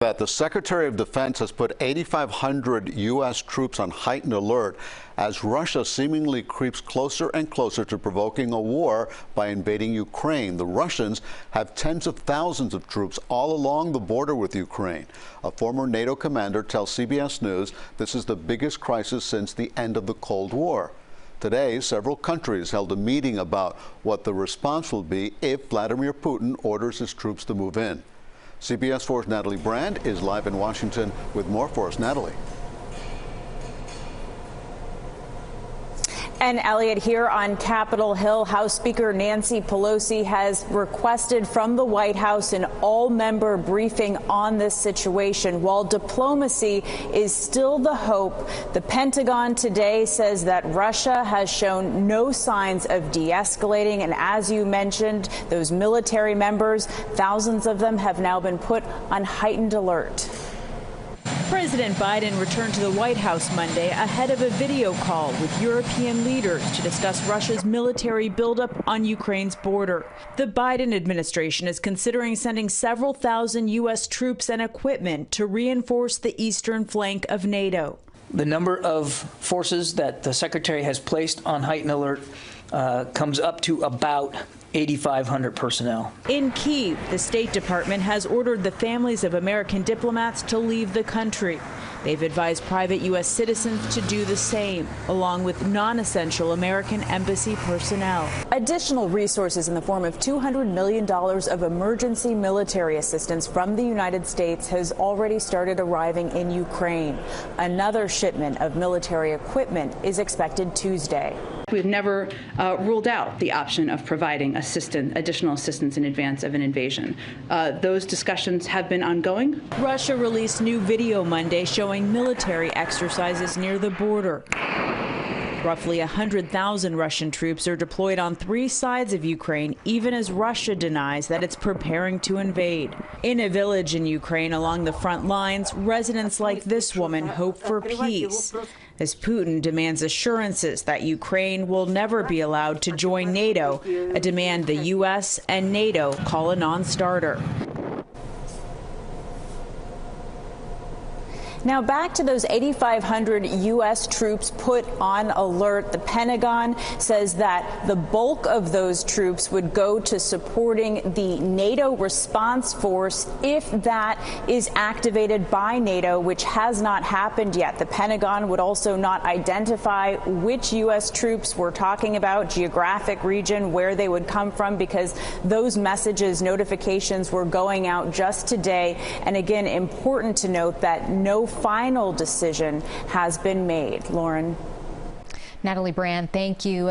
That the Secretary of Defense has put 8,500 U.S. troops on heightened alert as Russia seemingly creeps closer and closer to provoking a war by invading Ukraine. The Russians have tens of thousands of troops all along the border with Ukraine. A former NATO commander tells CBS News this is the biggest crisis since the end of the Cold War. Today, several countries held a meeting about what the response will be if Vladimir Putin orders his troops to move in. CBS 4's Natalie Brand is live in Washington with more for us. Natalie. And Elliot, here on Capitol Hill, House Speaker Nancy Pelosi has requested from the White House an all-member briefing on this situation. While diplomacy is still the hope, the Pentagon today says that Russia has shown no signs of de-escalating. And as you mentioned, those military members, thousands of them, have now been put on heightened alert. President Biden returned to the White House Monday ahead of a video call with European leaders to discuss Russia's military buildup on Ukraine's border. The Biden administration is considering sending several thousand U.S. troops and equipment to reinforce the eastern flank of NATO. The number of forces that the Secretary has placed on heightened alert comes up to about 8,500 personnel. In Kyiv, the State Department has ordered the families of American diplomats to leave the country. They've advised private U.S. citizens to do the same, along with non-essential American embassy personnel. Additional resources in the form of $200 million of emergency military assistance from the United States has already started arriving in Ukraine. Another shipment of military equipment is expected Tuesday. We've never ruled out the option of providing additional assistance in advance of an invasion. Those discussions have been ongoing. Russia released new video Monday showing military exercises near the border. Roughly 100,000 Russian troops are deployed on three sides of Ukraine, even as Russia denies that it's preparing to invade. In a village in Ukraine along the front lines, residents like this woman hope for peace, as Putin demands assurances that Ukraine will never be allowed to join NATO, a demand the U.S. and NATO call a non-starter. Now back to those 8,500 U.S. troops put on alert. The Pentagon says that the bulk of those troops would go to supporting the NATO response force if that is activated by NATO, which has not happened yet. The Pentagon would also not identify which U.S. troops we're talking about, geographic region, where they would come from, because those notifications were going out just today. And again, important to note that no final decision has been made. Lauren. Natalie Brand, thank you.